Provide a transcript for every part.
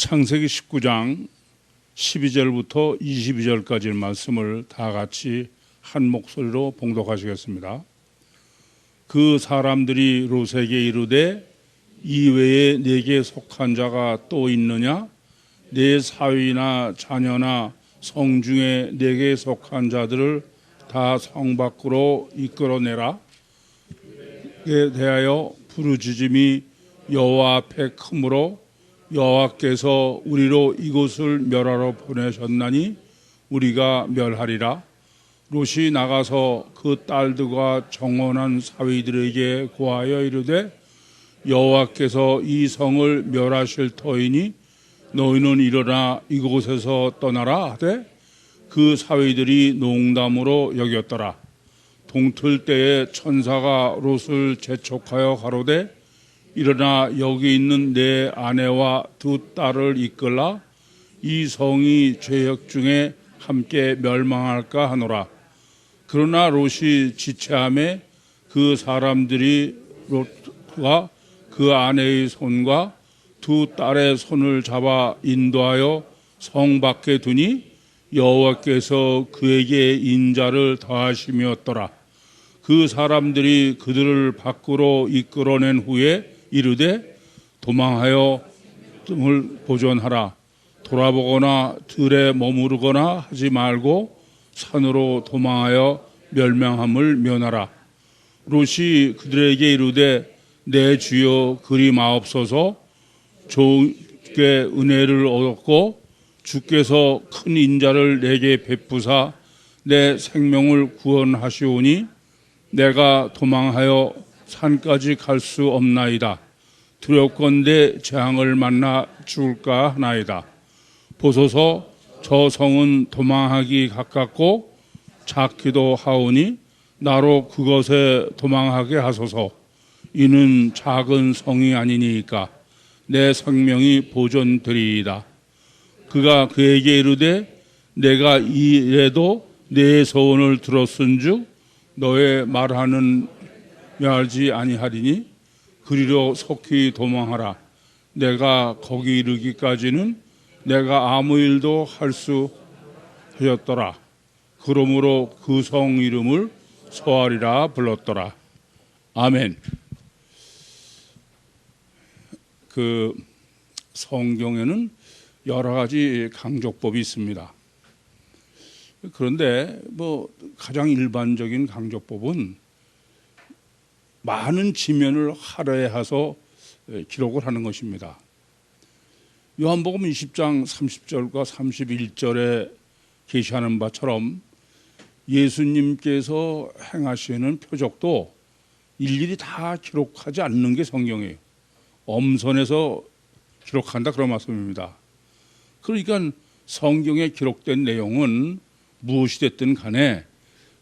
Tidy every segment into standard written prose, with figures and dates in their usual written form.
창세기 19장 12절부터 22절까지 말씀을 다 같이 한 목소리로 봉독하시겠습니다. 그 사람들이 롯에게 이르되 이외에 네게 속한 자가 또 있느냐? 네 사위나 자녀나 성중에 네게 속한 자들을 다 성 밖으로 이끌어내라. 에 대하여 부르짖음이 여호와 앞에 크므로 여호와께서 우리로 이곳을 멸하러 보내셨나니 우리가 멸하리라. 롯이 나가서 그 딸들과 정혼한 사위들에게 고하여 이르되 여호와께서 이 성을 멸하실 터이니 너희는 일어나 이곳에서 떠나라 하되 그 사위들이 농담으로 여겼더라. 동틀 때에 천사가 롯을 재촉하여 가로되 일어나 여기 있는 내 아내와 두 딸을 이끌라. 이 성이 죄악 중에 함께 멸망할까 하노라. 그러나 롯이 지체함에 그 사람들이 롯과 그 아내의 손과 두 딸의 손을 잡아 인도하여 성 밖에 두니 여호와께서 그에게 인자를 더하심이었더라. 그 사람들이 그들을 밖으로 이끌어낸 후에 이르되 도망하여 뜸을 보존하라. 돌아보거나 들에 머무르거나 하지 말고 산으로 도망하여 멸망함을 면하라. 롯이 그들에게 이르되 내 주여 그리 마옵소서. 주께 은혜를 얻었고 주께서 큰 인자를 내게 베푸사 내 생명을 구원하시오니 내가 도망하여 산까지 갈 수 없나이다. 두렵건대 재앙을 만나 죽을까 하나이다. 보소서 저 성은 도망하기 가깝고 작기도 하오니 나로 그것에 도망하게 하소서. 이는 작은 성이 아니니까 내 생명이 보존되리이다. 그가 그에게 이르되 내가 이래도 내 소원을 들었은즉 너의 말하는 멸하지 아니하리니 그리로 속히 도망하라. 내가 거기 이르기까지는 내가 아무 일도 할 수 하였더라. 그러므로 그 성 이름을 소알이라 불렀더라. 아멘. 그 성경에는 여러 가지 강조법이 있습니다. 그런데 가장 일반적인 강조법은 많은 지면을 할애해서 기록을 하는 것입니다. 요한복음 20장 30절과 31절에 계시하는 바처럼 예수님께서 행하시는 표적도 일일이 다 기록하지 않는 게 성경이에요. 엄선해서 기록한다 그런 말씀입니다. 그러니까 성경에 기록된 내용은 무엇이 됐든 간에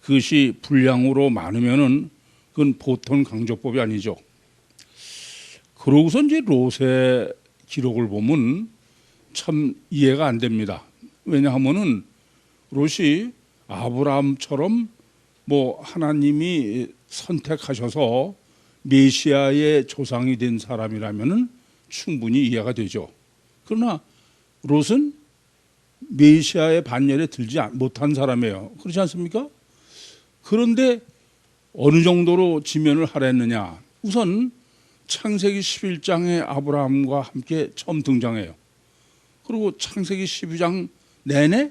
그것이 분량으로 많으면은 그건 보통 강조법이 아니죠. 그러고서 이제 롯의 기록을 보면 참 이해가 안 됩니다. 왜냐하면은 롯이 아브라함처럼 하나님이 선택하셔서 메시아의 조상이 된 사람이라면은 충분히 이해가 되죠. 그러나 롯은 메시아의 반열에 들지 못한 사람이에요. 그렇지 않습니까? 그런데 어느 정도로 지면을 할애했느냐. 우선 창세기 11장에 아브라함과 함께 처음 등장해요. 그리고 창세기 12장 내내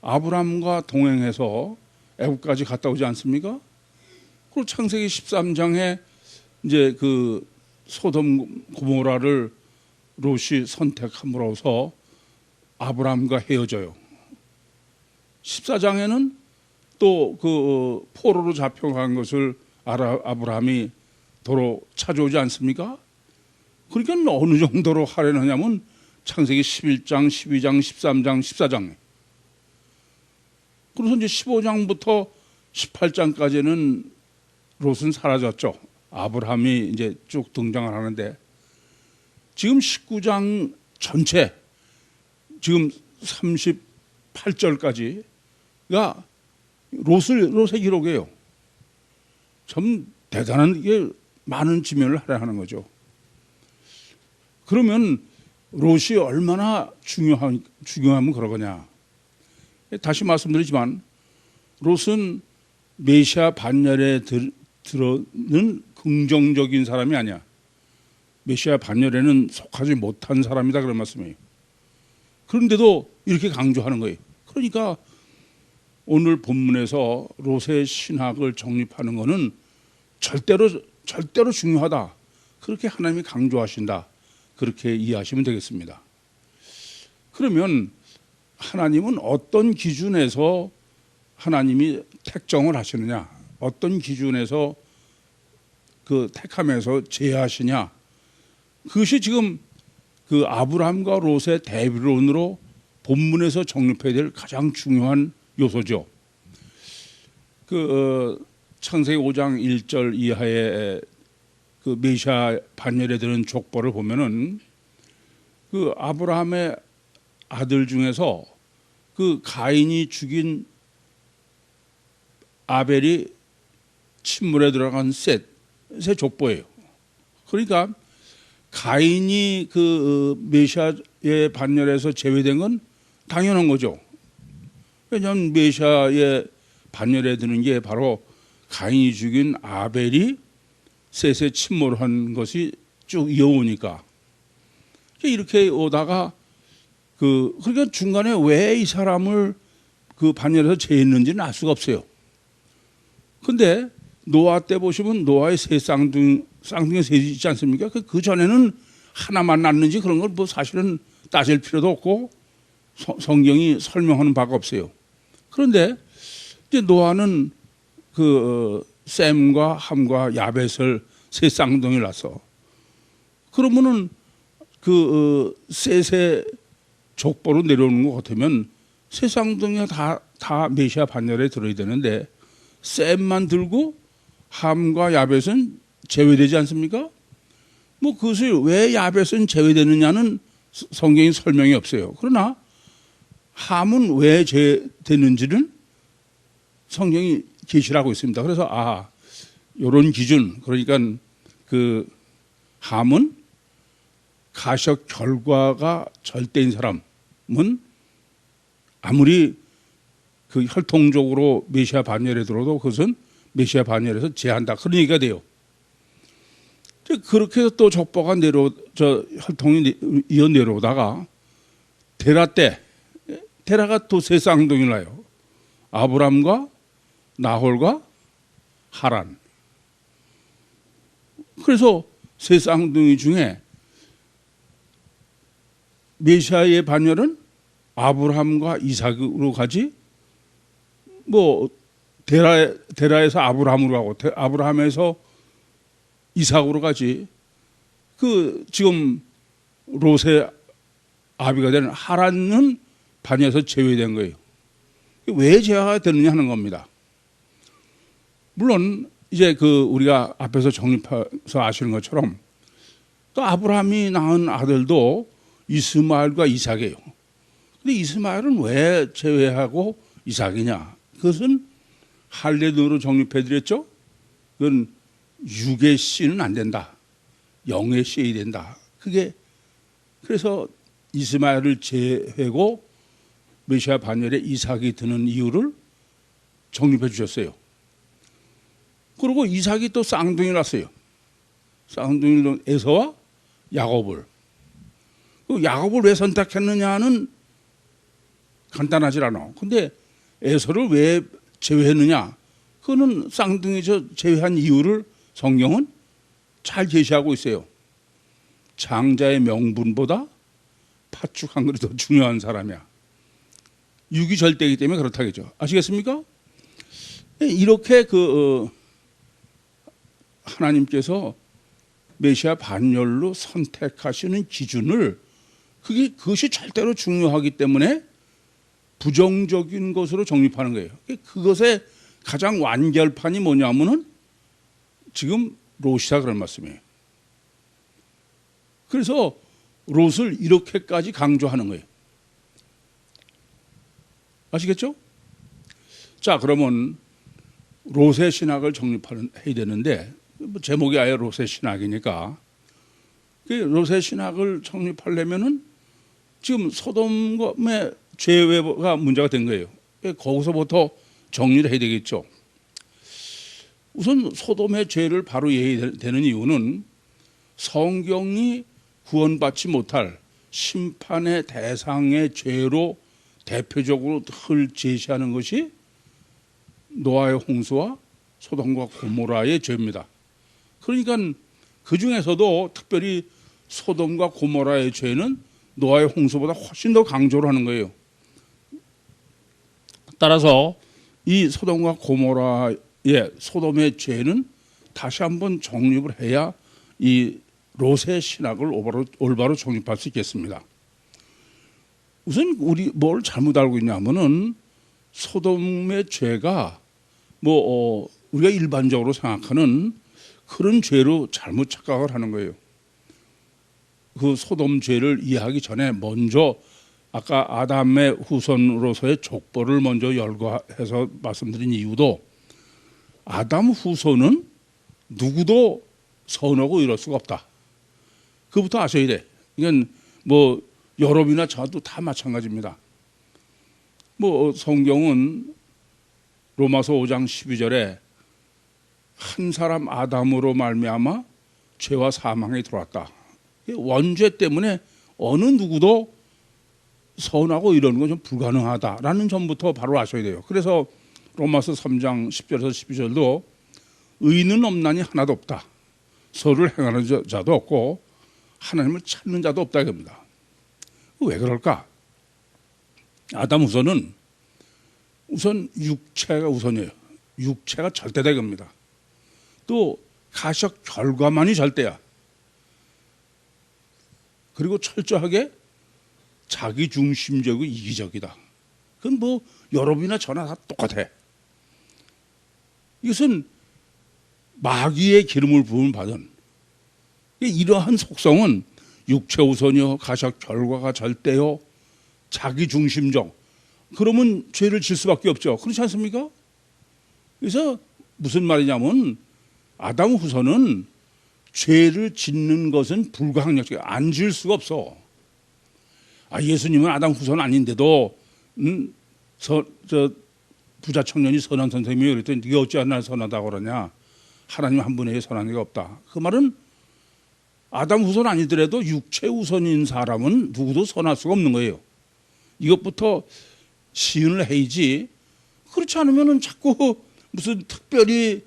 아브라함과 동행해서 애굽까지 갔다 오지 않습니까? 그리고 창세기 13장에 이제 그 소돔 고모라를 롯이 선택함으로써 아브라함과 헤어져요. 14장에는 또 그 포로로 잡혀간 것을 아브라함이 도로 찾아오지 않습니까? 그러니까 어느 정도로 할애하냐면 창세기 11장, 12장, 13장, 14장. 그래서 이제 15장부터 18장까지는 롯은 사라졌죠. 아브라함이 이제 쭉 등장을 하는데 지금 19장 전체 지금 38절까지가 롯의 기록이에요. 참 대단한 게 많은 지면을 할애하는 거죠. 그러면 롯이 얼마나 중요하면 그러거냐. 다시 말씀드리지만 롯은 메시아 반열에 들어는 긍정적인 사람이 아니야. 메시아 반열에는 속하지 못한 사람이다 그런 말씀이에요. 그런데도 이렇게 강조하는 거예요. 그러니까 오늘 본문에서 롯의 신학을 정립하는 것은 절대로 중요하다. 그렇게 하나님이 강조하신다. 그렇게 이해하시면 되겠습니다. 그러면 하나님은 어떤 기준에서 하나님이 택정을 하시느냐? 어떤 기준에서 그 택함에서 제하시냐? 그것이 지금 그 아브라함과 롯의 대비론으로 본문에서 정립해야 될 가장 중요한 요소죠. 창세기 5장 1절 이하의 그 메시아 반열에 드는 족보를 보면은 그 아브라함의 아들 중에서 그 가인이 죽인 아벨이 침물에 들어간 셋의 족보예요. 그러니까 가인이 그 메시아의 반열에서 제외된 건 당연한 거죠. 왜냐하면 메시아의 반열에 드는 게 바로 가인이 죽인 아벨이 셋에 침몰한 것이 쭉 이어오니까 이렇게 오다가 그러니까 중간에 왜 이 사람을 그 반열에서 제했는지는 알 수가 없어요. 근데 노아 때 보시면 노아의 세 쌍둥이 셋이 있지 않습니까? 그 전에는 하나만 낳는지 그런 걸 뭐 사실은 따질 필요도 없고 성경이 설명하는 바가 없어요. 그런데 이제 노아는 셈과 함과 야벳을 세 쌍둥이를 낳았어. 그러면은 셋의 족보로 내려오는 것 같으면 세 쌍둥이가 다 메시아 반열에 들어야 되는데 셈만 들고 함과 야벳은 제외되지 않습니까? 뭐 그것을 왜 야벳은 제외되느냐는 성경이 설명이 없어요. 그러나 함은 왜 제외되는지는 성경이 계시를 하고 있습니다. 그래서 이런 기준, 그러니까 그 함은 가셔 결과가 절대인 사람은 아무리 그 혈통적으로 메시아 반열에 들어도 그것은 메시아 반열에서 제한다. 그런 얘기가 돼요. 그렇게 해서 또 족보가 혈통이 이어 내려오다가 데라가 또 세 쌍둥이를 낳아요. 아브람과 나홀과 하란. 그래서 세 쌍둥이 중에 메시아의 반열은 아브라함과 이삭으로 가지, 뭐 데라에서 아브라함으로 가고 아브라함에서 이삭으로 가지. 지금 롯의 아비가 되는 하란은 반열에서 제외된 거예요. 왜 제외가 되느냐 하는 겁니다. 물론 이제 우리가 앞에서 정립해서 아시는 것처럼 또 아브라함이 낳은 아들도 이스마엘과 이삭이에요. 근데 이스마엘은 왜 제외하고 이삭이냐? 그것은 할례론으로 정립해 드렸죠. 그건 육의 씨는 안 된다. 영의 씨여야 된다. 그래서 이스마엘을 제외하고 메시아 반열에 이삭이 드는 이유를 정립해 주셨어요. 그리고 이삭이 또 쌍둥이를 낳았어요. 쌍둥이를 에서와 야곱을. 야곱을 왜 선택했느냐는 간단하지 않아. 근데 에서를 왜 제외했느냐? 그거는 쌍둥이에서 제외한 이유를 성경은 잘 제시하고 있어요. 장자의 명분보다 파축한 것이 더 중요한 사람이야. 육이 절대이기 때문에 그렇다겠죠. 아시겠습니까? 이렇게 하나님께서 메시아 반열로 선택하시는 기준을 그것이 절대로 중요하기 때문에 부정적인 것으로 정립하는 거예요. 그것의 가장 완결판이 뭐냐면은 지금 롯이다 그런 말씀이에요. 그래서 롯을 이렇게까지 강조하는 거예요. 아시겠죠? 자, 그러면 롯의 신학을 정립해야 되는데 제목이 아예 롯의 신학이니까 그 로세 신학을 성립하려면은 지금 소돔의 죄가 문제가 된 거예요. 거기서부터 정리를 해야 되겠죠. 우선 소돔의 죄를 바로 예의되는 이유는 성경이 구원받지 못할 심판의 대상의 죄로 대표적으로 늘 제시하는 것이 노아의 홍수와 소돔과 고모라의 죄입니다. 그러니까 그 중에서도 특별히 소돔과 고모라의 죄는 노아의 홍수보다 훨씬 더 강조를 하는 거예요. 따라서 이 소돔과 고모라의 소돔의 죄는 다시 한번 정립을 해야 이 롯의 신학을 올바로 정립할 수 있겠습니다. 우선 우리 뭘 잘못 알고 있냐면은 소돔의 죄가 우리가 일반적으로 생각하는 그런 죄로 잘못 착각을 하는 거예요. 그 소돔 죄를 이해하기 전에 먼저 아까 아담의 후손으로서의 족보를 먼저 열거해서 말씀드린 이유도 아담 후손은 누구도 선하고 이럴 수가 없다. 그부터 아셔야 돼. 이건 여러분이나 저도 다 마찬가지입니다. 성경은 로마서 5장 12절에 한 사람 아담으로 말미암아 죄와 사망이 들어왔다. 원죄 때문에 어느 누구도 선하고 이러는 건 좀 불가능하다라는 점부터 바로 아셔야 돼요. 그래서 로마서 3장 10절에서 12절도 의는 없나니 하나도 없다. 서로를 행하는 자도 없고 하나님을 찾는 자도 없다 이겁니다. 왜 그럴까? 아담 후손은 우선 육체가 우선이에요. 육체가 절대다 이겁니다. 또 가식 결과만이 절대야. 그리고 철저하게 자기 중심적이고 이기적이다. 그건 여러분이나 저나 다 똑같아. 이것은 마귀의 기름을 부음 받은 이러한 속성은 육체 우선이요, 가식 결과가 절대요, 자기 중심적. 그러면 죄를 질 수밖에 없죠. 그렇지 않습니까? 그래서 무슨 말이냐면 아담 후손은 죄를 짓는 것은 불가항력적이야. 안 지을 수가 없어. 예수님은 아담 후손 아닌데도 부자 청년이 선한 선생님이 그랬더니 네가 어찌 날 선하다고 그러냐. 하나님 한 분에게 선한 이가 없다. 그 말은 아담 후손 아니더라도 육체 우선인 사람은 누구도 선할 수가 없는 거예요. 이것부터 시인을 해야지. 그렇지 않으면 자꾸 무슨 특별히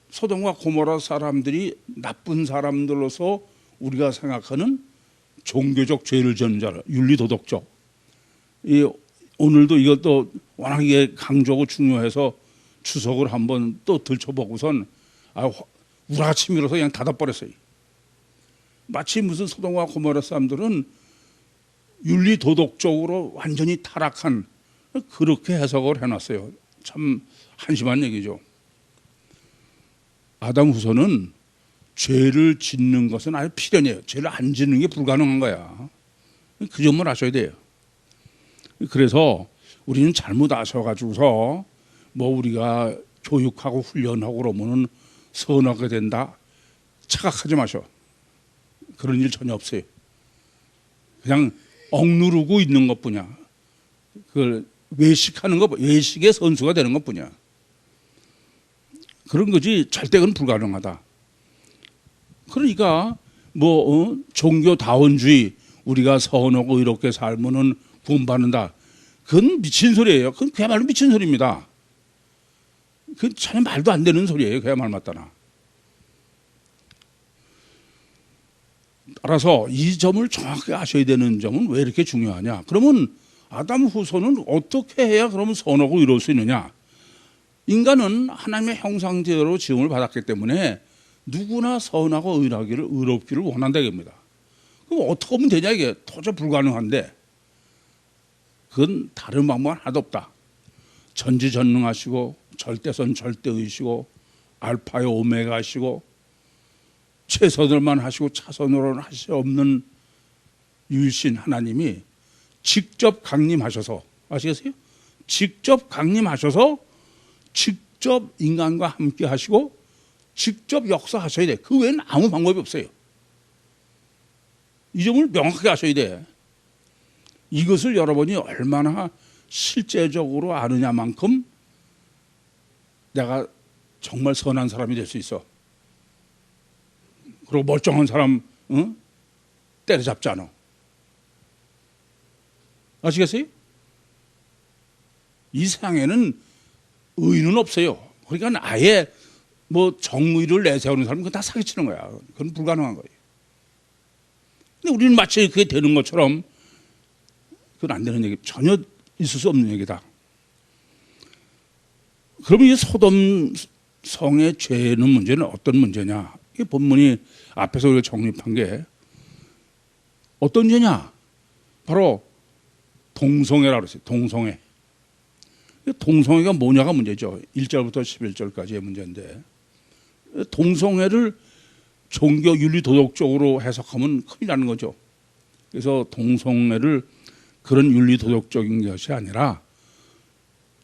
소돔과 고모라 사람들이 나쁜 사람들로서 우리가 생각하는 종교적 죄를 지은 자를 윤리도덕적. 오늘도 이것도 워낙에 강조하고 중요해서 추석을 한번 또 들춰보고선 우라침이라서 그냥 닫아버렸어요. 마치 무슨 소돔과 고모라 사람들은 윤리도덕적으로 완전히 타락한 그렇게 해석을 해놨어요. 참 한심한 얘기죠. 아담 후손은 죄를 짓는 것은 아주 필연이에요. 죄를 안 짓는 게 불가능한 거야. 그 점을 아셔야 돼요. 그래서 우리는 잘못 아셔가지고서 우리가 교육하고 훈련하고 그러면은 선하게 된다. 착각하지 마셔. 그런 일 전혀 없어요. 그냥 억누르고 있는 것뿐이야. 그걸 외식하는 것, 외식의 선수가 되는 것뿐이야. 그런 거지 절대 그건 불가능하다. 그러니까 종교다원주의, 우리가 선하고 이렇게 살면은 구원받는다. 그건 미친 소리예요. 그건 그야말로 미친 소리입니다. 그건 전혀 말도 안 되는 소리예요. 그야말로 맞다나. 따라서 이 점을 정확히 아셔야 되는 점은 왜 이렇게 중요하냐? 그러면 아담 후손은 어떻게 해야 그러면 선하고 이룰 수 있느냐? 인간은 하나님의 형상대로 지음을 받았기 때문에 누구나 선하고 의롭기를 원한다 이겁니다. 그럼 어떻게 하면 되냐 이게 도저히 불가능한데 그건 다른 방법은 하나도 없다. 전지전능하시고 절대선 절대의시고 알파요 오메가시고 최선을만 하시고 차선으로는 하실 수 없는 유일신 하나님이 직접 강림하셔서 아시겠어요? 직접 강림하셔서 직접 인간과 함께 하시고 직접 역사하셔야 돼. 그 외에는 아무 방법이 없어요. 이 점을 명확하게 아셔야 돼. 이것을 여러분이 얼마나 실제적으로 아느냐만큼 내가 정말 선한 사람이 될 수 있어. 그리고 멀쩡한 사람 때려잡지 않아. 아시겠어요? 이 세상에는 의는 없어요. 그러니까 아예 뭐 정의를 내세우는 사람은 그건 다 사기치는 거야. 그건 불가능한 거예요. 근데 우리는 마치 그게 되는 것처럼 그건 안 되는 얘기, 전혀 있을 수 없는 얘기다. 그러면 이 소돔 성의 죄는 문제는 어떤 문제냐? 이 본문이 앞에서 우리가 정립한 게 어떤 죄냐? 바로 동성애라고 그랬어요. 동성애. 동성애가 뭐냐가 문제죠. 1절부터 11절까지의 문제인데 동성애를 종교 윤리 도덕적으로 해석하면 큰일 나는 거죠. 그래서 동성애를 그런 윤리 도덕적인 것이 아니라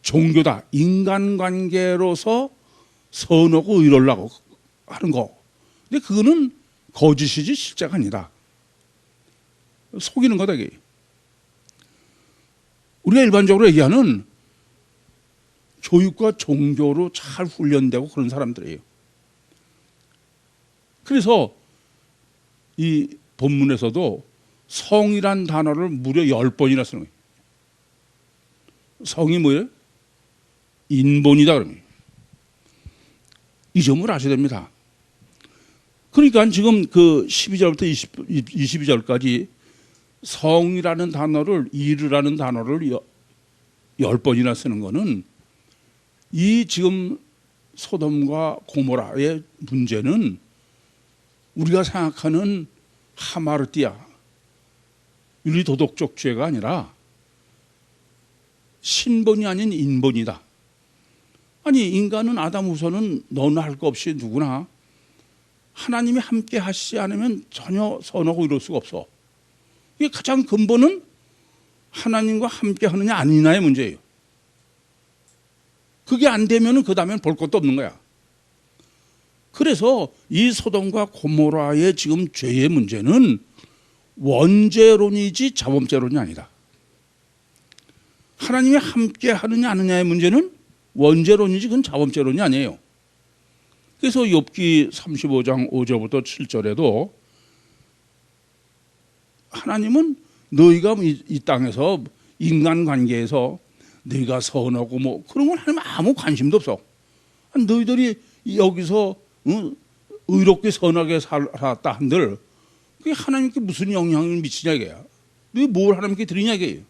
종교다, 인간관계로서 선하고 의로라고 하는 거. 근데 그거는 거짓이지 실제가 아니다. 속이는 거다 이게. 우리가 일반적으로 얘기하는 교육과 종교로 잘 훈련되고 그런 사람들이에요. 그래서 이 본문에서도 성이란 단어를 무려 10번이나 쓰는 거예요. 성이 뭐예요? 인본이다 그러면. 이 점을 아셔야 됩니다. 그러니까 지금 그 12절부터 22절까지 성이라는 단어를, 이르라는 단어를 10번이나 쓰는 거는 이 지금 소돔과 고모라의 문제는 우리가 생각하는 하마르티아, 윤리도덕적 죄가 아니라 신본이 아닌 인본이다. 아니 인간은 아담 후손은 너나 할 것 없이 누구나 하나님이 함께 하시지 않으면 전혀 선하고 이룰 수가 없어. 이게 가장 근본은 하나님과 함께 하느냐 아니냐의 문제예요. 그게 안 되면 그 다음엔 볼 것도 없는 거야. 그래서 이 소돔과 고모라의 지금 죄의 문제는 원죄론이지 자범죄론이 아니다. 하나님이 함께 하느냐 안 하느냐의 문제는 원죄론이지 그건 자범죄론이 아니에요. 그래서 욥기 35장 5절부터 7절에도 하나님은 너희가 이 땅에서 인간관계에서 너희가 선하고 뭐 그런 건 하나님 아무 관심도 없어. 너희들이 여기서 의롭게 선하게 살았다 한들 그게 하나님께 무슨 영향을 미치냐 이게야. 너희 뭘 하나님께 드리냐 이게요.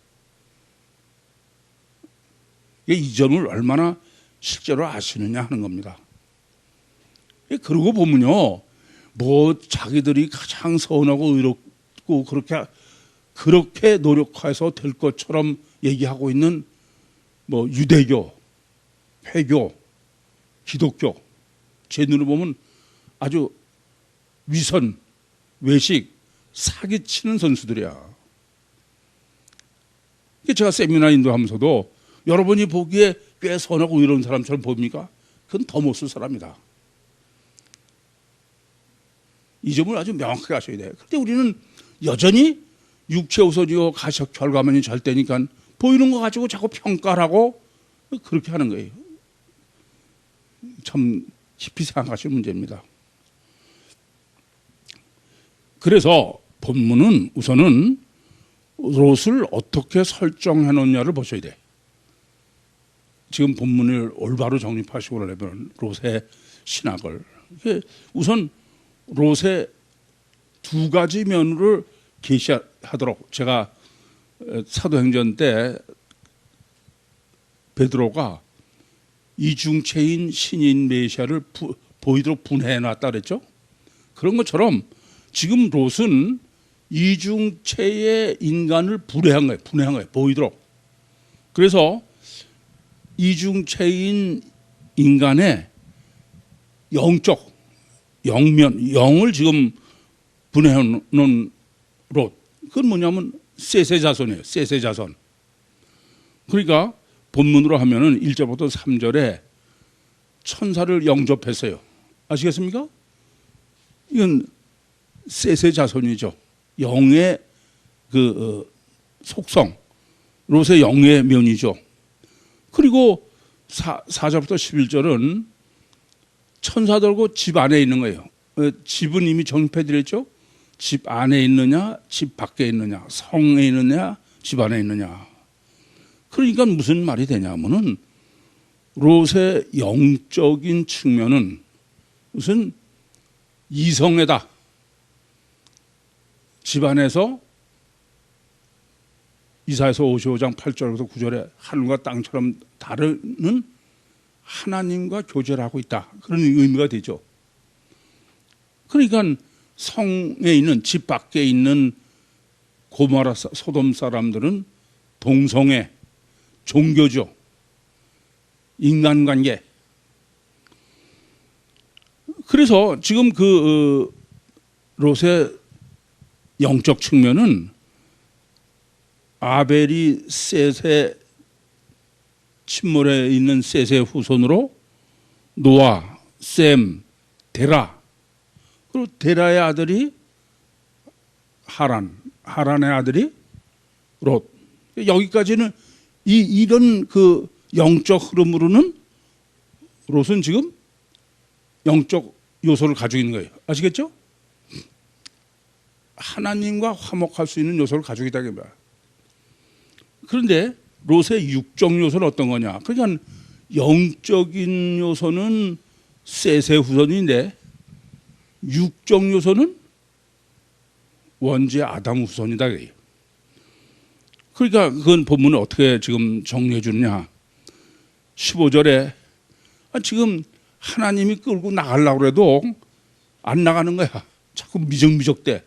이 점을 얼마나 실제로 아시느냐 하는 겁니다. 그러고 보면요, 뭐 자기들이 가장 선하고 의롭고 그렇게 노력해서 될 것처럼 얘기하고 있는 뭐 유대교, 회교, 기독교 제 눈으로 보면 아주 위선, 외식, 사기치는 선수들이야. 제가 세미나 인도하면서도 여러분이 보기에 꽤 선하고 의로운 사람처럼 보입니까? 그건 더 못 쓸 사람이다. 이 점을 아주 명확하게 아셔야 돼요. 그런데 우리는 여전히 육체 우선이요 가식 결과만이 잘 되니까 보이는 거 가지고 자꾸 평가를 하고 그렇게 하는 거예요. 참 깊이 생각하실 문제입니다. 그래서 본문은 우선은 롯을 어떻게 설정해 놓냐를 보셔야 돼. 지금 본문을 올바로 정립하시고 그러면 롯의 신학을 우선 롯의 두 가지 면을 계시하도록 제가 사도행전 때 베드로가 이중체인 신인 메시아를 보이도록 분해해 놨다 그랬죠. 그런 것처럼 지금 롯은 이중체의 인간을 분해한 거예요. 보이도록. 그래서 이중체인 인간의 영적 영을 지금 분해해 놓은 롯. 그건 뭐냐면 셋의 자손이에요. 셋의 자손. 그러니까 본문으로 하면은 1절부터 3절에 천사를 영접했어요. 아시겠습니까? 이건 셋의 자손이죠. 영의 그 속성, 롯의 영의 면이죠. 그리고 4절부터 11절은 천사들고 집 안에 있는 거예요. 집은 이미 정립해드렸죠. 집 안에 있느냐, 집 밖에 있느냐, 성에 있느냐, 집 안에 있느냐. 그러니까 무슨 말이 되냐면은 롯의 영적인 측면은 무슨 이성애다. 집 안에서 이사야서 55장 8절에서 9절에 하늘과 땅처럼 다르는 하나님과 교제를 하고 있다. 그런 의미가 되죠. 그러니까 성에 있는 집 밖에 있는 고모라 소돔 사람들은 동성애, 종교죠. 인간관계. 그래서 지금 그 롯의 영적 측면은 아벨이 셋의 침몰에 있는 셋의 후손으로 노아, 셈, 데라, 그리고 데라의 아들이 하란의 아들이 롯. 여기까지는 이런 그 영적 흐름으로는 롯은 지금 영적 요소를 가지고 있는 거예요. 아시겠죠? 하나님과 화목할 수 있는 요소를 가지고 있다. 그런데 롯의 육적 요소는 어떤 거냐? 그러니까 영적인 요소는 셋의 후손인데 육적 요소는 원죄 아담 후손이다. 그러니까 그건 본문을 어떻게 지금 정리해 주느냐? 15절에 지금 하나님이 끌고 나가려고 해도 안 나가는 거야. 자꾸 미적미적대.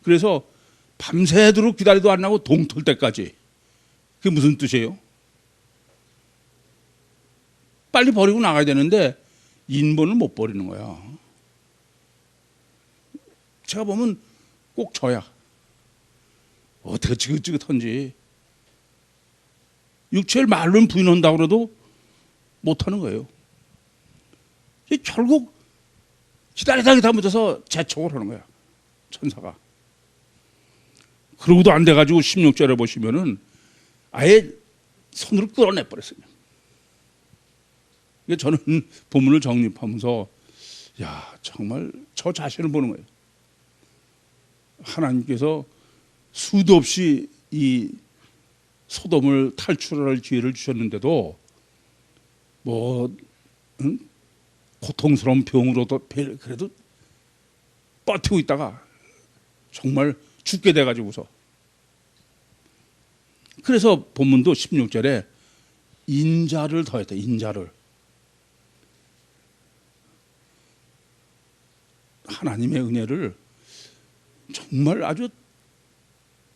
그래서 밤새도록 기다려도 안 나고 동틀 때까지. 그게 무슨 뜻이에요? 빨리 버리고 나가야 되는데 인본을 못 버리는 거야. 제가 보면 꼭 저야. 어떻게 지긋지긋한지. 육체를 말로는 부인한다고 해도 못하는 거예요. 결국 기다리다 못해서 재촉을 하는 거야. 천사가. 그러고도 안 돼가지고 16절에 보시면은 아예 손으로 끌어내버렸어요. 저는 본문을 정립하면서 야, 정말 저 자신을 보는 거예요. 하나님께서 수도 없이 이 소돔을 탈출할 기회를 주셨는데도 고통스러운 병으로도 그래도 버티고 있다가 정말 죽게 돼가지고서. 그래서 본문도 16절에 인자를 더했다. 인자를. 하나님의 은혜를 정말 아주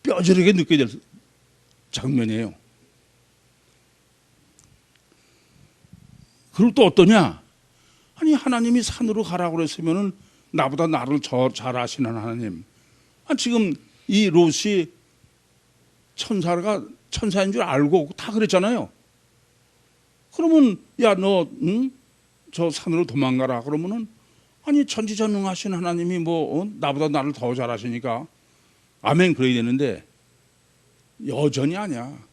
뼈저리게 느껴야 될 장면이에요. 그리고 또 어떠냐? 아니 하나님이 산으로 가라고 그랬으면은 나보다 나를 잘 아시는 하나님. 지금 이 롯이 천사인 줄 알고 다 그랬잖아요. 그러면 야 너 저 산으로 도망가라 그러면은 아니 천지전능하신 하나님이 나보다 나를 더 잘 아시니까 아멘 그래야 되는데 여전히 아니야.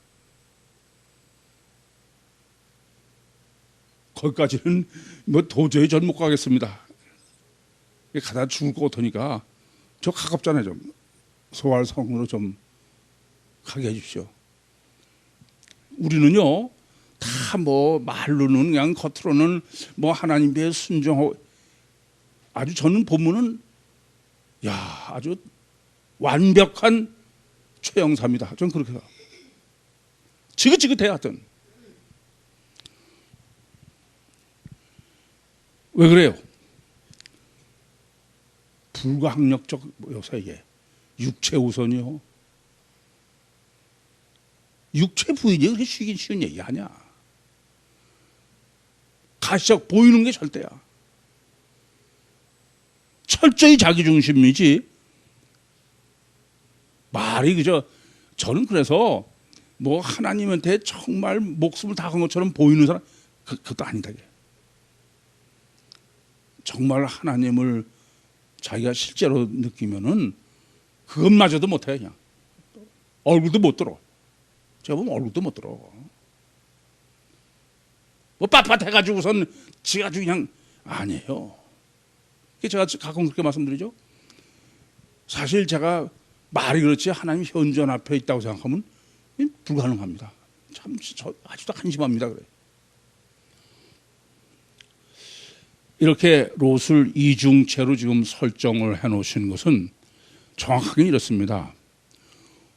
거기까지는 도저히 전 못 가겠습니다. 가다 죽을 것 같으니까 저 가깝잖아요. 좀 소활성으로 좀 가게 해주십시오. 우리는요 다 말로는 그냥 겉으로는 하나님께 순종하고 아주 저는 본문은 아주 완벽한 최영사입니다. 전 그렇게 생각합니다. 지긋지긋해요. 하여튼 왜 그래요? 불가항력적 요소 이게 육체 우선이요. 육체 부인이 그렇게 쉬운 얘기 아니야. 가시적 보이는 게 절대야. 철저히 자기중심이지. 말이 저는 그래서 하나님한테 정말 목숨을 다 건 것처럼 보이는 사람 그것도 아니다. 정말 하나님을 자기가 실제로 느끼면은 그것마저도 못해. 그냥 얼굴도 못 들어. 제가 보면 얼굴도 못 들어. 뭐 빳빳해가지고선 지가 아주 그냥 아니에요. 제가 가끔 그렇게 말씀드리죠. 사실 제가 말이 그렇지 하나님 현존 앞에 있다고 생각하면 불가능합니다. 참 저 아직도 한심합니다. 그래. 이렇게 롯을 이중체로 지금 설정을 해놓으신 것은 정확하게 이렇습니다.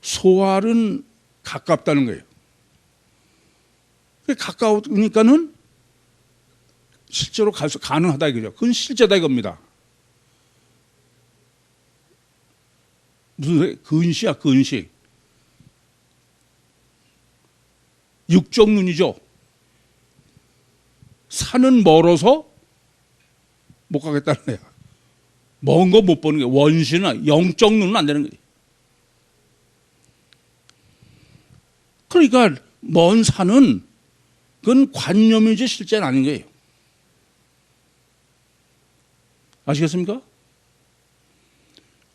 소알은 가깝다는 거예요. 가까우니까는 실제로 가능하다 이거죠. 그건 실제다 이겁니다. 무슨 근시야 근식. 육적 눈이죠. 산은 멀어서 못 가겠다는 거야. 먼 거 못 보는 게 원시나 영적 눈은 안 되는 거지. 그러니까 먼 산은 그건 관념이지 실제는 아닌 거예요. 아시겠습니까?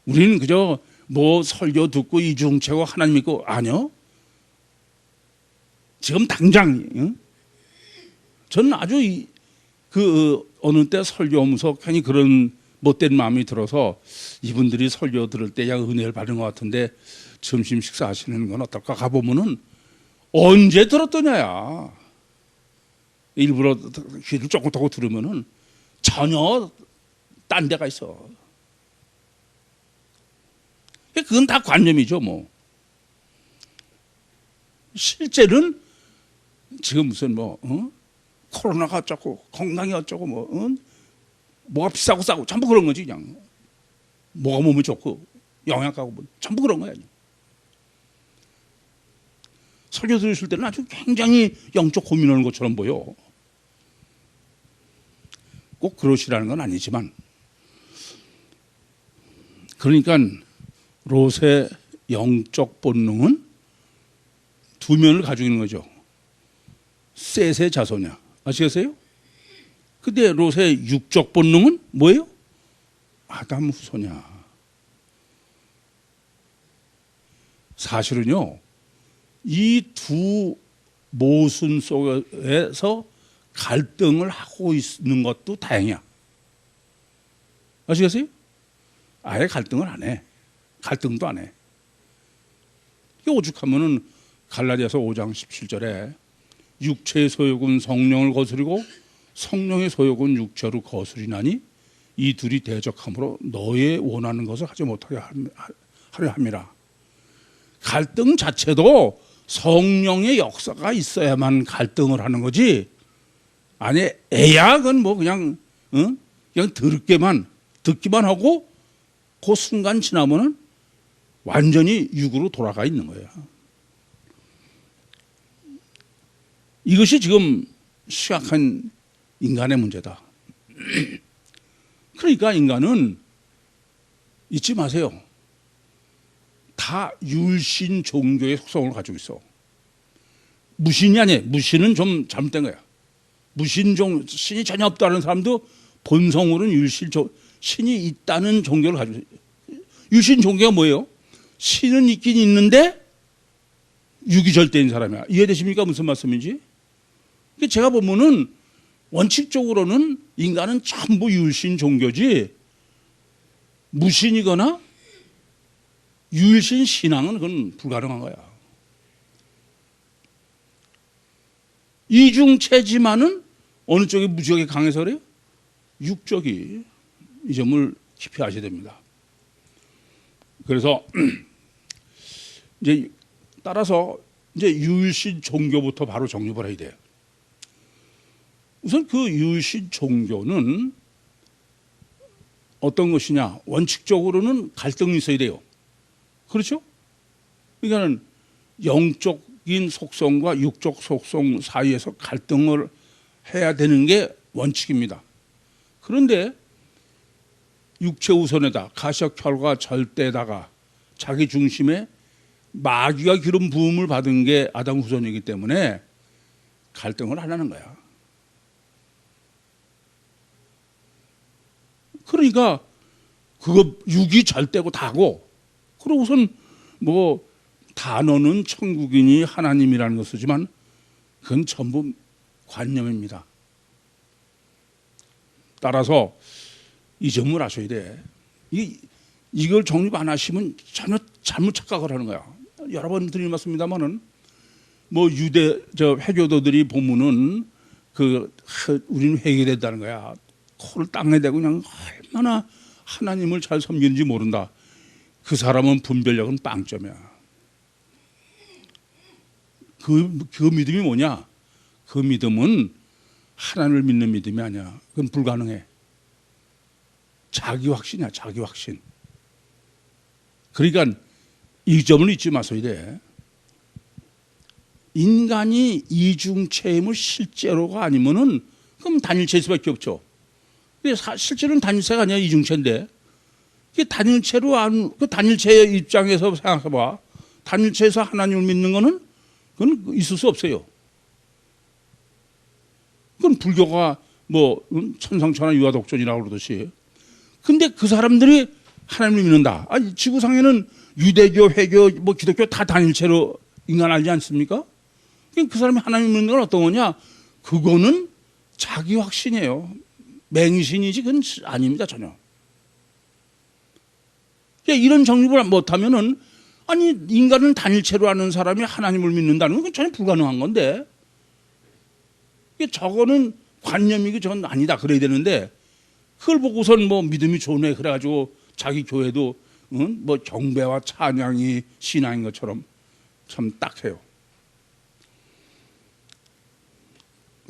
우리는 그저 뭐 설교 듣고 이중체고 하나님 믿고 아니요. 지금 당장 저는 아주 어느 때 설교하면서 괜히 그런 못된 마음이 들어서 이분들이 설교 들을 때 양 은혜를 받은 것 같은데 점심 식사하시는 건 어떨까 가보면은 언제 들었더냐야. 일부러 귀를 조금 타고 들으면은 전혀 딴 데가 있어. 그건 다 관념이죠, 뭐. 실제는 지금 무슨 코로나가 어쩌고 건강이 어쩌고 뭐가 비싸고 싸고 전부 그런 거지 그냥. 뭐가 몸에 좋고 영양가고 뭐 전부 그런 거야. 설교 들으실 때는 아주 굉장히 영적 고민하는 것처럼 보여. 꼭 그러시라는 건 아니지만 그러니까 롯의 영적 본능은 두 면을 가지고 있는 거죠. 셋의 자손이야. 아시겠어요? 근데 롯의 육적 본능은 뭐예요? 아담 후손이야. 사실은요, 이 두 모순 속에서 갈등을 하고 있는 것도 다행이야. 아시겠어요? 아예 갈등을 안 해. 갈등도 안 해. 오죽하면은 갈라디아서 5장 17절에 육체의 소욕은 성령을 거스리고 성령의 소욕은 육체로 거스리나니 이 둘이 대적함으로 너의 원하는 것을 하지 못하게 하려 함이라. 갈등 자체도 성령의 역사가 있어야만 갈등을 하는 거지. 아니 애약은 뭐 그냥 듣기만 하고 그 순간 지나면은 완전히 육으로 돌아가 있는 거예요. 이것이 지금 시각한 인간의 문제다. 그러니까 인간은 잊지 마세요. 다 율신 종교의 속성을 가지고 있어. 무신이 아니에요. 무신은 좀 잘못된 거야. 신이 전혀 없다는 사람도 본성으로는 신이 있다는 종교를 가지고 있어요. 율신 종교가 뭐예요? 신은 있긴 있는데 육이 절대인 사람이야. 이해되십니까? 무슨 말씀인지? 제가 보면은 원칙적으로는 인간은 전부 율신 종교지 무신이거나 율신 신앙은 그건 불가능한 거야. 이중체지만은 어느 쪽이 무지하게 강해서 그래요? 육적이. 이 점을 깊이 아셔야 됩니다. 그래서 이제 따라서 이제 율신 종교부터 바로 정립을 해야 돼요. 우선 그 율신 종교는 어떤 것이냐? 원칙적으로는 갈등이 있어야 돼요. 그렇죠? 그러니까는 영적인 속성과 육적 속성 사이에서 갈등을 해야 되는 게 원칙입니다. 그런데 육체 우선에다 가시혁혈과 절대에다가 자기 중심에 마귀가 기름 부음을 받은 게 아담 후손이기 때문에 갈등을 하려는 거야. 그러니까 그거 육이 절대고 다고 그러고선 뭐 단어는 천국이니 하나님이라는 거 쓰지만 그건 전부 관념입니다. 따라서 이 점을 아셔야 돼. 이걸 정립 안 하시면 전혀 잘못 착각을 하는 거야. 여러 번 드린 말씀입니다만은 뭐 유대 회교도들이 보면은 우리는 회개됐다는 거야. 코를 땅에 대고 그냥 얼마나 하나님을 잘 섬기는지 모른다. 그 사람은 분별력은 빵점이야. 그 믿음이 뭐냐? 그 믿음은 하나님을 믿는 믿음이 아니야. 그건 불가능해. 자기 확신이야, 자기 확신. 그러니까 이 점을 잊지 마셔야 돼. 인간이 이중체임을 실제로가 아니면은 그럼 단일체일 수밖에 없죠. 근데 실제로는 단일체가 아니라 이중체인데, 그 단일체의 입장에서 생각해봐. 단일체에서 하나님을 믿는 거는 그건 있을 수 없어요. 그건 불교가 뭐 천상천하 유아독존이라고 그러듯이. 근데 그 사람들이 하나님을 믿는다. 아니, 지구상에는 유대교, 회교, 뭐 기독교 다 단일체로 인간 알지 않습니까? 그 사람이 하나님 믿는 건 어떤 거냐? 그거는 자기 확신이에요. 맹신이지 그건 아닙니다, 전혀. 이런 정립을 못하면은, 아니, 인간을 단일체로 하는 사람이 하나님을 믿는다는 건 전혀 불가능한 건데, 저거는 관념이고 저건 아니다 그래야 되는데, 그걸 보고선 뭐 믿음이 좋네 그래가지고 자기 교회도 뭐 경배와 찬양이 신앙인 것처럼 참 딱해요.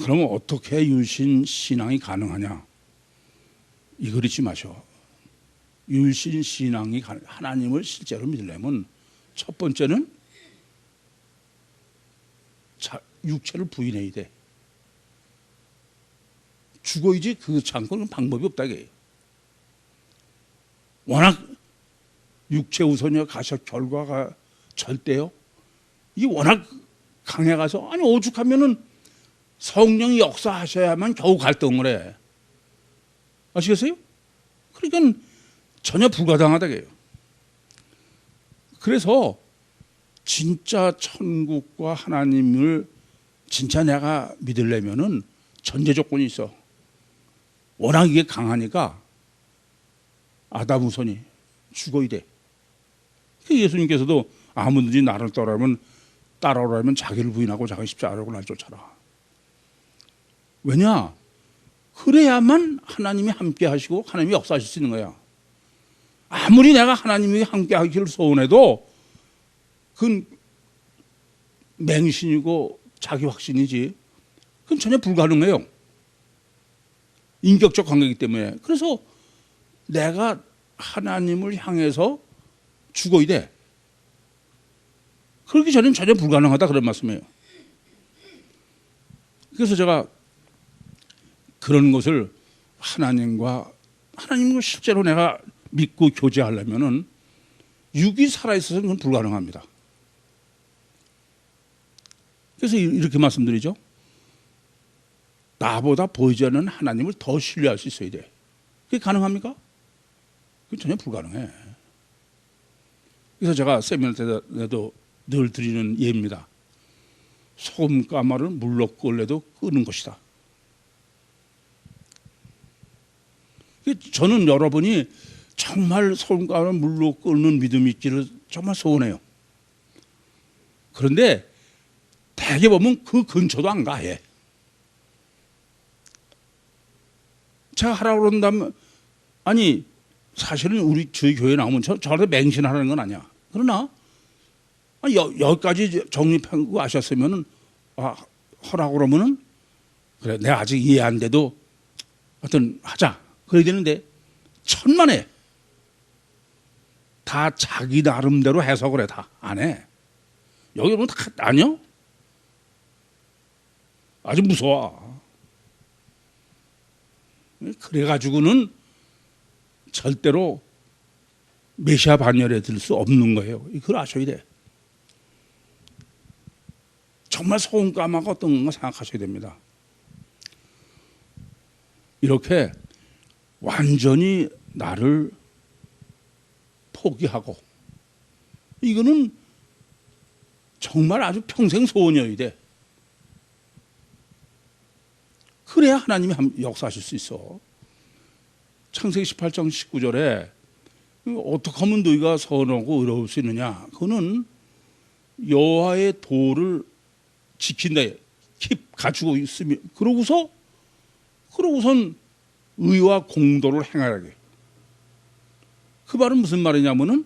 그러면 어떻게 율신 신앙이 가능하냐? 이걸 잊지 마셔. 율신 신앙이 하나님을 실제로 믿으려면 첫 번째는 육체를 부인해야 돼. 죽어야지 그렇지 않고는 방법이 없다 이게. 워낙 육체 우선이야 가셔 결과가 절대요. 이게 워낙 강해가서 아니 오죽하면은 성령이 역사하셔야만 겨우 갈등을 해. 아시겠어요? 그러니까 전혀 불가당하다 이게요. 그래서 진짜 천국과 하나님을 진짜 내가 믿으려면은 전제 조건이 있어. 워낙 이게 강하니까 아담 우선이 죽어야 돼. 예수님께서도 아무든지 나를 따라오라면 자기를 부인하고 자기 십자가를 날 쫓아라. 왜냐? 그래야만 하나님이 함께 하시고 하나님이 역사하실 수 있는 거야. 아무리 내가 하나님이 함께 하기를 소원해도 그건 맹신이고 자기 확신이지 그건 전혀 불가능해요. 인격적 관계이기 때문에. 그래서 내가 하나님을 향해서 죽어야 돼. 그렇기 전에는 전혀 불가능하다 그런 말씀이에요. 그래서 제가 그런 것을 하나님과 실제로 내가 믿고 교제하려면은 육이 살아있어서는 그건 불가능합니다. 그래서 이렇게 말씀드리죠. 나보다 보이지 않는 하나님을 더 신뢰할 수 있어야 돼. 그게 가능합니까? 그게 전혀 불가능해. 그래서 제가 세미나 때도 늘 드리는 예입니다. 소금가마를 물로 끓여도 끄는 것이다. 저는 여러분이 정말 소금가마를 물로 끓는 믿음이 있기를 정말 소원해요. 그런데 대개 보면 그 근처도 안 가. 해. 제가 하라고 그런다면 아니 사실은 저희 교회 나오면 저한테 맹신하라는 건 아니야. 그러나 아니, 여기까지 정립하고 아셨으면은 하라고 그러면은 그래 내가 아직 이해 안 돼도 하여튼 하자 그래야 되는데 천만에 다 자기 나름대로 해석을 해. 다 안 해. 여기 보면 다 아니요. 아주 무서워. 그래가지고는 절대로 메시아 반열에 들 수 없는 거예요. 그걸 아셔야 돼. 정말 소금가마가 어떤 건가 생각하셔야 됩니다. 이렇게 완전히 나를 포기하고 이거는 정말 아주 평생 소원이어야 돼. 그래야 하나님이 역사하실 수 있어. 창세기 18장 19절에 어떻게 하면 너희가 선하고 의로울 수 있느냐. 그거는 여호와의 도를 지킨다. 가지고 있으면 그러고선 의와 공도를 행하게. 그 말은 무슨 말이냐면은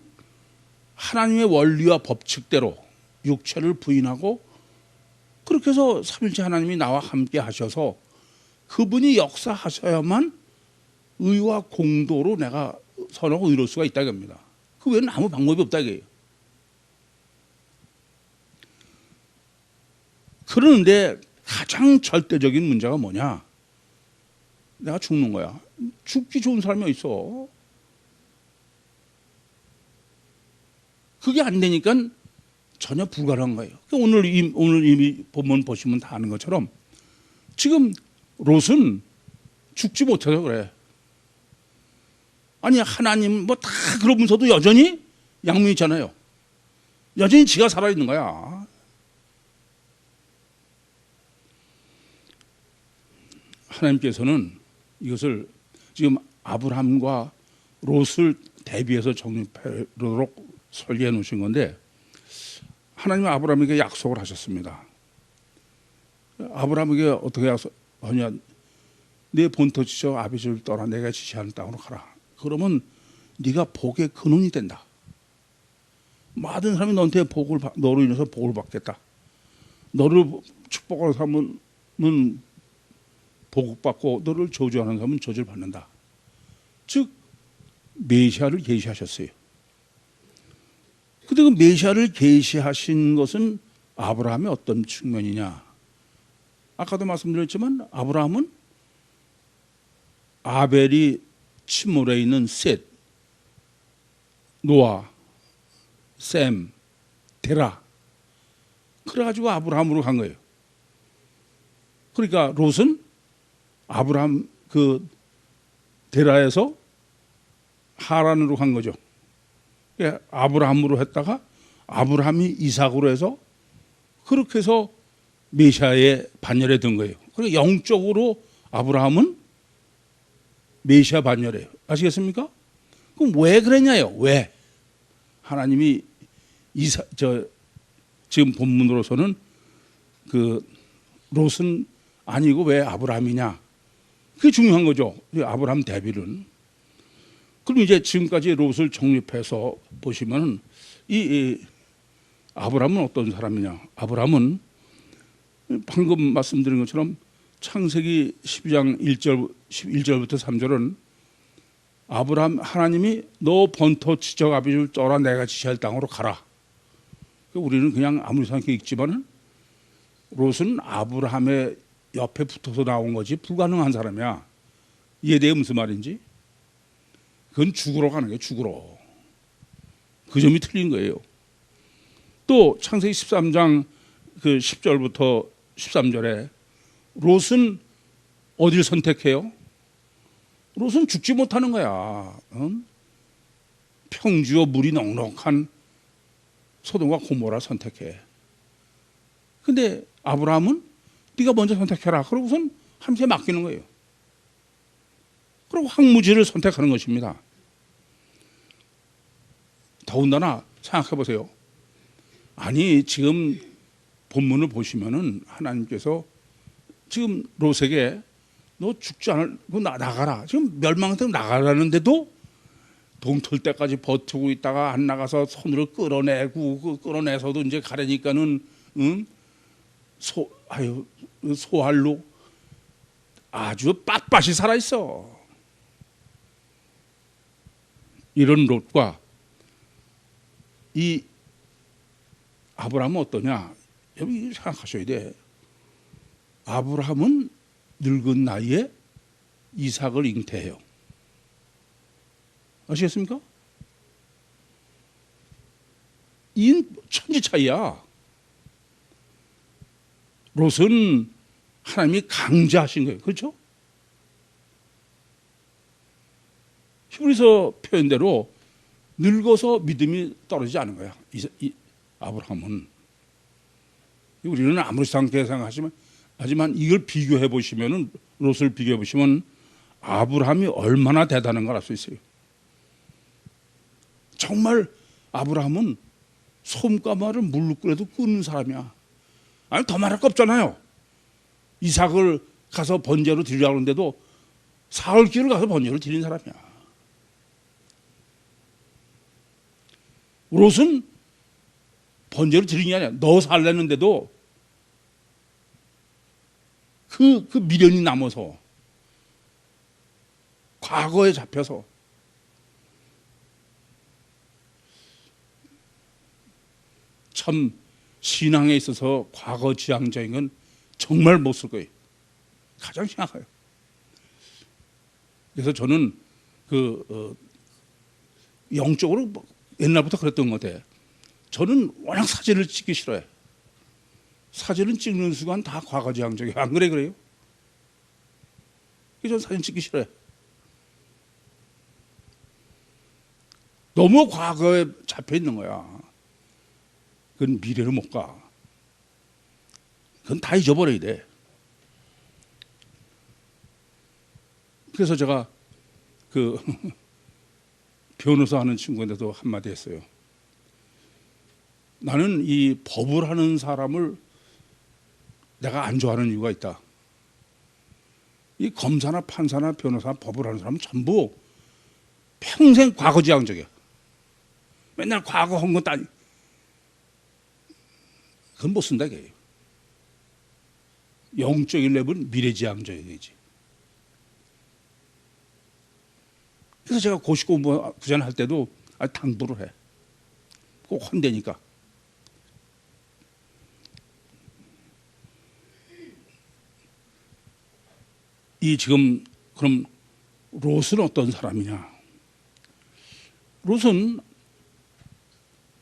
하나님의 원리와 법칙대로 육체를 부인하고 그렇게 해서 삼일째 하나님이 나와 함께 하셔서 그분이 역사하셔야만 의와 공도로 내가 선하고 의로울 수가 있다고 합니다. 그 외에는 아무 방법이 없다고 해요. 그런데 가장 절대적인 문제가 뭐냐? 내가 죽는 거야. 죽기 좋은 사람이 어디 있어? 그게 안 되니까 전혀 불가능한 거예요. 오늘 이미 본문 보시면 다 아는 것처럼 지금 롯은 죽지 못해서 그래. 아니 하나님 뭐 다 그러면서도 여전히 양무 있잖아요. 여전히 지가 살아있는 거야. 하나님께서는 이것을 지금 아브라함과 롯을 대비해서 정립하도록 설계해 놓으신 건데 하나님은 아브라함에게 약속을 하셨습니다. 아브라함에게 어떻게 약속하냐? 내 본토 지쳐 아비집을 떠나 내가 지시하는 땅으로 가라. 그러면 네가 복의 근원이 된다. 모든 사람이 너한테 너로 인해서 복을 받겠다. 너를 축복하는 사람은 복받고 너를 저주하는 사람은 저주를 받는다. 즉 메시아를 계시하셨어요. 근데 그 메시아를 계시하신 것은 아브라함의 어떤 측면이냐? 아까도 말씀드렸지만 아브라함은 아벨이 친모에 있는 셋, 노아, 셈, 데라. 그래가지고 아브라함으로 간 거예요. 그러니까 롯은 아브라함 그 데라에서 하란으로 간 거죠. 아브라함으로 했다가 아브라함이 이삭으로 해서 그렇게 해서 메시아의 반열에 든 거예요. 그리고 영적으로 아브라함은 메시아 반열이에요. 아시겠습니까? 그럼 왜 그랬냐요? 왜? 하나님이 지금 본문으로서는 그 롯은 아니고 왜 아브라함이냐? 그게 중요한 거죠. 아브라함 대비는. 그럼 이제 지금까지 롯을 정립해서 보시면은 이 아브라함은 어떤 사람이냐? 아브라함은 방금 말씀드린 것처럼 창세기 12장 1절부터 3절은 아브라함 하나님이 너 본토 지적 아비집을 떠나 내가 지시할 땅으로 가라. 우리는 그냥 아무리 생각해 읽지만은 롯은 아브라함의 옆에 붙어서 나온 거지 불가능한 사람이야. 이해돼요? 무슨 말인지? 그건 죽으러 가는 거예요. 죽으러. 그 점이 틀린 거예요. 또 창세기 13장 그 10절부터 13절에 롯은 어디를 선택해요? 롯은 죽지 못하는 거야. 평지와 물이 넉넉한 소돔과 고모라 선택해. 근데 아브라함은 네가 먼저 선택해라. 그러고선 함께 맡기는 거예요. 그리고 황무지를 선택하는 것입니다. 더군다나 생각해 보세요. 아니 지금 본문을 보시면은 하나님께서 지금 롯에게 너 죽지 않고 나가라. 지금 멸망 때문에 나가라는데도 동틀 때까지 버티고 있다가 안 나가서 손으로 끌어내고 끌어내서도 이제 가려니까는 소알로 아주 빳빳이 살아 있어. 이런 롯과 이 아브라함은 어떠냐? 여러분 생각하셔야 돼. 아브라함은 늙은 나이에 이삭을 잉태해요. 아시겠습니까? 이 천지 차이야. 롯은 하나님이 강제하신 거예요. 그렇죠? 히브리서 표현대로 늙어서 믿음이 떨어지지 않은 거야. 이 아브라함은. 우리는 아무렇지 않게 생각하지만 하지만 이걸 비교해 보시면은 롯을 비교해 보시면 아브라함이 얼마나 대단한 걸 알 수 있어요. 정말 아브라함은 솜가마를 물로 끓여도 끄는 사람이야. 아니 더 말할 거 없잖아요. 이삭을 가서 번제로 드리려고 하는데도 사흘 길을 가서 번제로 드린 사람이야. 롯은 번제로 드린 게 아니야. 너 살랬는데도 그 미련이 남아서 과거에 잡혀서 참 신앙에 있어서 과거 지향적인 건 정말 못 쓸 거예요. 가장 심각해요. 그래서 저는 영적으로 옛날부터 그랬던 것 같아요. 저는 워낙 사진을 찍기 싫어해. 사진을 찍는 순간 다 과거 지향적이에요. 안 그래요? 그래서 저는 사진 찍기 싫어해. 너무 과거에 잡혀 있는 거야. 그건 미래로 못 가. 그건 다 잊어버려야 돼. 그래서 제가 변호사 하는 친구한테도 한마디 했어요. 나는 이 법을 하는 사람을 내가 안 좋아하는 이유가 있다. 이 검사나 판사나 변호사, 법을 하는 사람은 전부 평생 과거지향적이야. 맨날 과거 한 것도 아니. 그건 못 쓴다 이게요. 영적인 랩은 미래지향적이지. 그래서 제가 고시 공부 구전 할 때도 당부를 해. 꼭 혼내니까. 이 지금 그럼 롯은 어떤 사람이냐? 롯은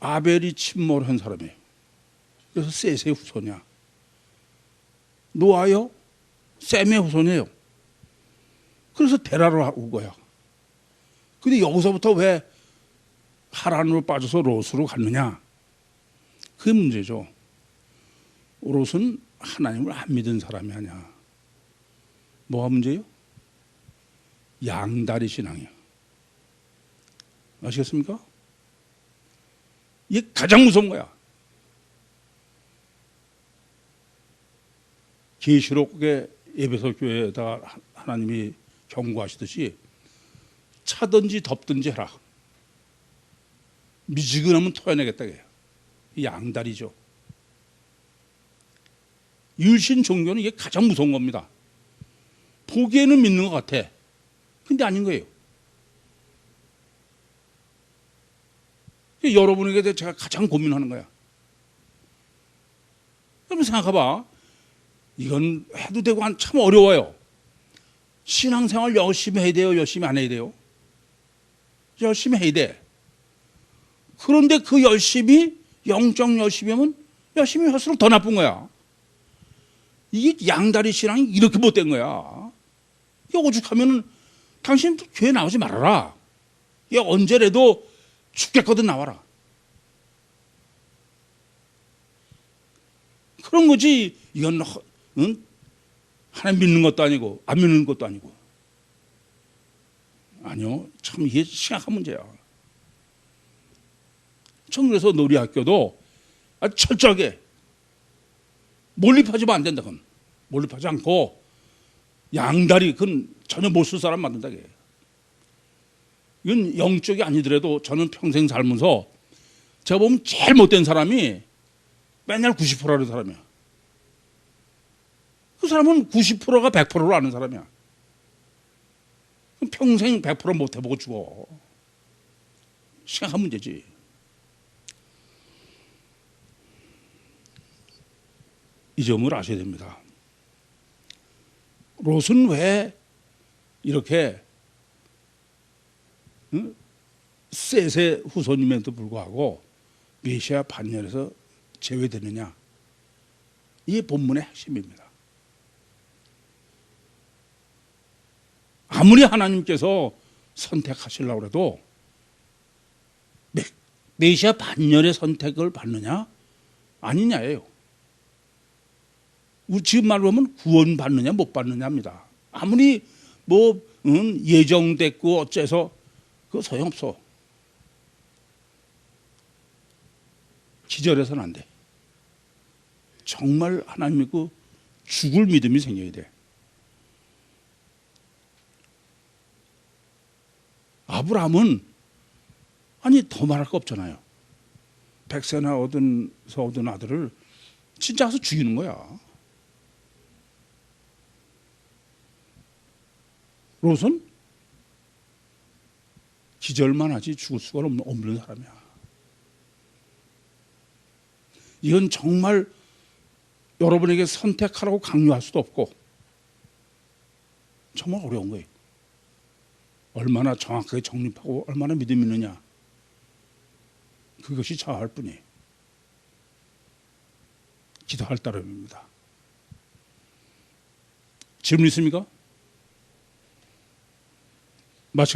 아벨이 침몰한 사람이에요. 그래서 셋의 후손이야. 노아요? 셈의 후손이에요. 그래서 데라로 온 거야. 근데 여기서부터 왜 하란으로 빠져서 롯으로 갔느냐? 그게 문제죠. 롯은 하나님을 안 믿은 사람이 아니야. 뭐가 문제예요? 양다리 신앙이야. 아시겠습니까? 이게 가장 무서운 거야. 계시록의 에베소 교회에다가 하나님이 경고하시듯이 차든지 덮든지 해라. 미지근하면 토해내겠다. 이 양다리죠. 율신 종교는 이게 가장 무서운 겁니다. 보기에는 믿는 것 같아. 근데 아닌 거예요. 여러분에게 대해 제가 가장 고민하는 거야. 여러분 생각해봐. 이건 해도 되고 참 어려워요. 신앙생활 열심히 해야 돼요? 열심히 안 해야 돼요? 열심히 해야 돼. 그런데 그 열심히, 영적 열심히 하면 열심히 할수록 더 나쁜 거야. 이게 양다리 신앙이 이렇게 못된 거야. 이게 오죽하면 당신 교회 나오지 말아라. 이게 언제라도 죽겠거든 나와라. 그런 거지. 이건 하나님 믿는 것도 아니고 안 믿는 것도 아니고. 아니요. 참 이게 심각한 문제야. 전 그래서 놀이학교도 아주 철저하게 몰입하지면 안 된다. 그건 몰입하지 않고 양다리 그건 전혀 못 쓸 사람 만든다. 이건 영적이 아니더라도 저는 평생 살면서 제가 보면 제일 못된 사람이 맨날 90%라는 사람이야. 그 사람은 90%가 100%를 아는 사람이야. 평생 100% 못 해보고 죽어. 심각한 문제지. 이 점을 아셔야 됩니다. 롯은 왜 이렇게 셋의 후손임에도 불구하고 메시아 반열에서 제외되느냐? 이게 본문의 핵심입니다. 아무리 하나님께서 선택하시려고 해도 메시아 반열의 선택을 받느냐 아니냐예요. 우리 지금 말로 하면 구원 받느냐 못 받느냐입니다. 아무리 뭐 예정됐고 어째서 그거 소용없어. 기절해서는 안 돼. 정말 하나님 믿고 죽을 믿음이 생겨야 돼. 아브라함은 아니 더 말할 거 없잖아요. 백세나 얻은 아들을 진짜 가서 죽이는 거야. 롯은 기절만 하지 죽을 수가 없는 사람이야. 이건 정말 여러분에게 선택하라고 강요할 수도 없고 정말 어려운 거예요. 얼마나 정확하게 정립하고 얼마나 믿음이 있느냐 그것이 자할 뿐이에요. 기도할 따름입니다. 질문 있습니까? 마치